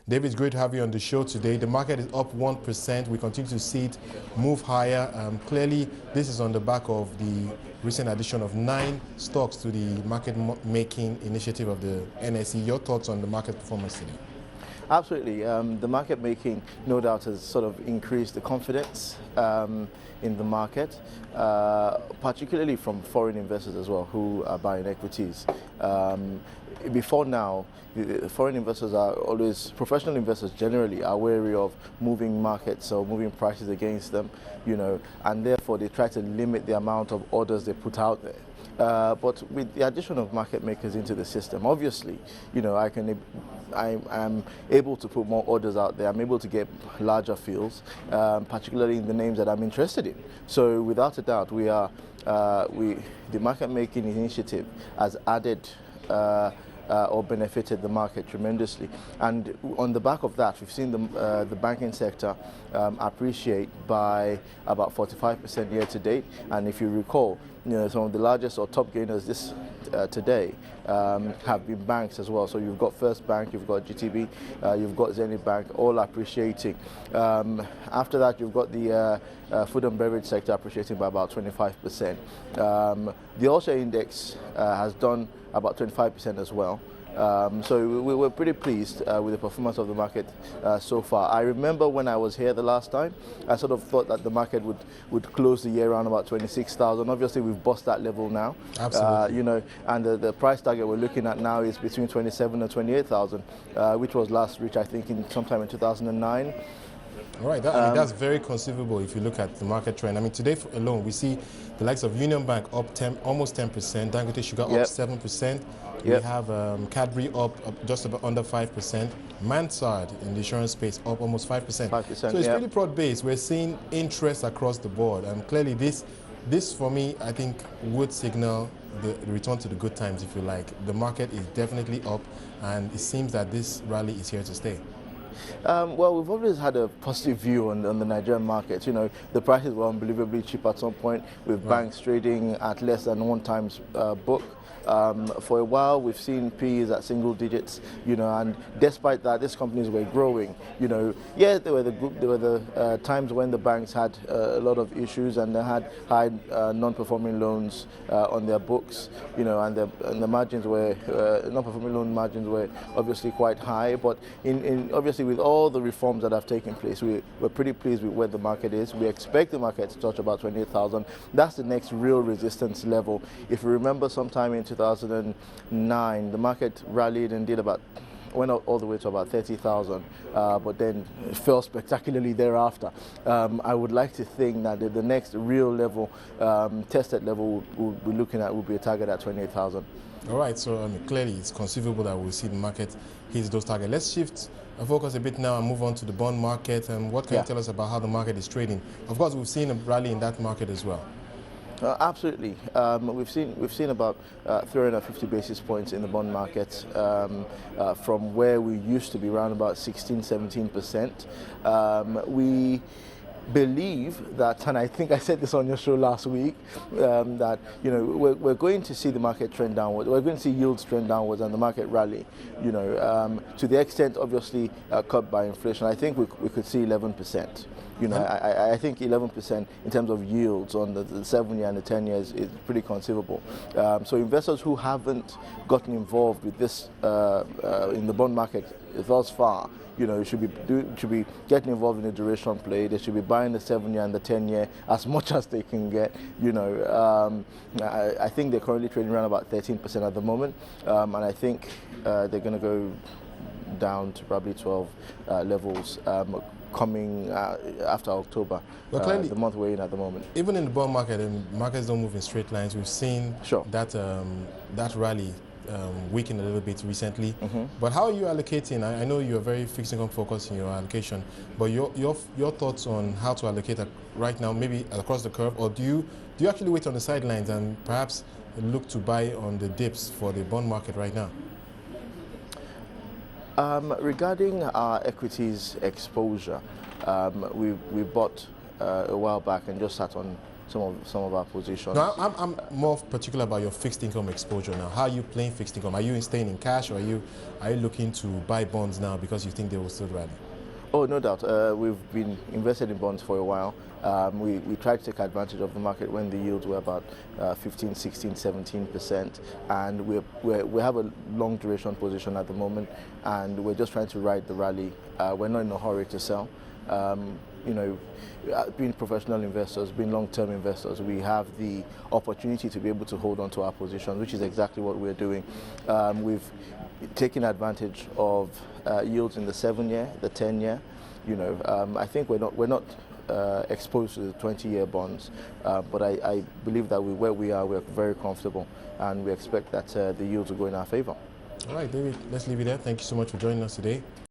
David, it's great to have you on the show today. The market is up 1%. We continue to see it move higher. Clearly, this is on the back of the recent addition of 9 stocks to the market-making initiative of the NSE. Your thoughts on the market performance today? Absolutely. The market making, no doubt, has sort of increased the confidence in the market, particularly from foreign investors as well, who are buying equities. Before now, foreign investors are always, professional investors generally are wary of moving markets or moving prices against them, and therefore they try to limit the amount of orders they put out there. But with the addition of market makers into the system, obviously, I'm able to put more orders out there. I'm able to get larger fills, particularly in the names that I'm interested in. So without a doubt, the market making initiative has added or benefited the market tremendously. And on the back of that, we've seen the banking sector appreciate by about 45% year to date. And if you recall, some of the largest or top gainers today have been banks as well. So you've got First Bank, you've got GTB, you've got Zenith Bank, all appreciating. After that, you've got the food and beverage sector appreciating by about 25%. The All-Share Index has done about 25% as well. So we're pretty pleased with the performance of the market so far. I remember when I was here the last time, I sort of thought that the market would close the year around about 26,000. Obviously, we've bossed that level now. Absolutely. And the price target we're looking at now is between 27 and 28,000, which was last reached, I think, sometime in 2009. All right, that's very conceivable if you look at the market trend. I mean, today alone, we see the likes of Union Bank up almost 10%, Dangote Sugar up 7%. We have Cadbury up just about under 5%, Mansard in the insurance space up almost 5%. 5%, so it's really broad-based. We're seeing interest across the board, and clearly this for me, I think, would signal the return to the good times, if you like. The market is definitely up, and it seems that this rally is here to stay. Well, we've always had a positive view on the Nigerian market. The prices were unbelievably cheap at some point, with banks trading at less than 1 times book. For a while, we've seen P's at single digits, and despite that, these companies were growing. There were the times when the banks had a lot of issues and they had high non-performing loans on their books, and the margins were non-performing loan margins were obviously quite high. But obviously, with all the reforms that have taken place, we're pretty pleased with where the market is. We expect the market to touch about 28,000. That's the next real resistance level. If you remember, sometime in 2009, the market rallied and went all the way to about 30,000, but then fell spectacularly thereafter. I would like to think that the next real level, tested level we'll be looking at will be a target at 28,000. All right, so clearly it's conceivable that we'll see the market hit those targets. Let's shift our focus a bit now and move on to the bond market. And what can you tell us about how the market is trading? Of course, we've seen a rally in that market as well. Absolutely. We've seen about 350 basis points in the bond market from where we used to be around about 16-17%. We believe that, and I think I said this on your show last week, that we're going to see the market trend downwards. We're going to see yields trend downwards and the market rally. To the extent, obviously, cut by inflation. I think we could see 11%. I think 11% in terms of yields on the 7-year and the 10 years is pretty conceivable. So investors who haven't gotten involved with this in the bond market thus far, should be getting involved in a duration play. They should be buying the 7-year and the 10-year as much as they can get. I think they're currently trading around about 13% at the moment, and I think they're going to go down to probably 12 levels. Coming after October, the month we're in at the moment. Even in the bond market, markets don't move in straight lines. We've seen that rally weaken a little bit recently. But how are you allocating? I know you're very fixed income focused in your allocation, but your thoughts on how to allocate right now, maybe across the curve, or do you actually wait on the sidelines and perhaps look to buy on the dips for the bond market right now? Regarding our equities exposure, we bought a while back and just sat on some of our positions. No, I'm more particular about your fixed income exposure now. How are you playing fixed income? Are you staying in cash, or are you looking to buy bonds now because you think they will still rally? Oh, no doubt. We've been invested in bonds for a while. We tried to take advantage of the market when the yields were about 15, 16, 17%, and we have a long duration position at the moment, and we're just trying to ride the rally. We're not in a hurry to sell. Being professional investors, being long-term investors, we have the opportunity to be able to hold on to our positions, which is exactly what we're doing. We've taken advantage of yields in the 7-year, the 10-year. I think we're not exposed to the 20-year bonds, but I believe that where we are, we're very comfortable, and we expect that the yields will go in our favor. All right, David, let's leave it there. Thank you so much for joining us today.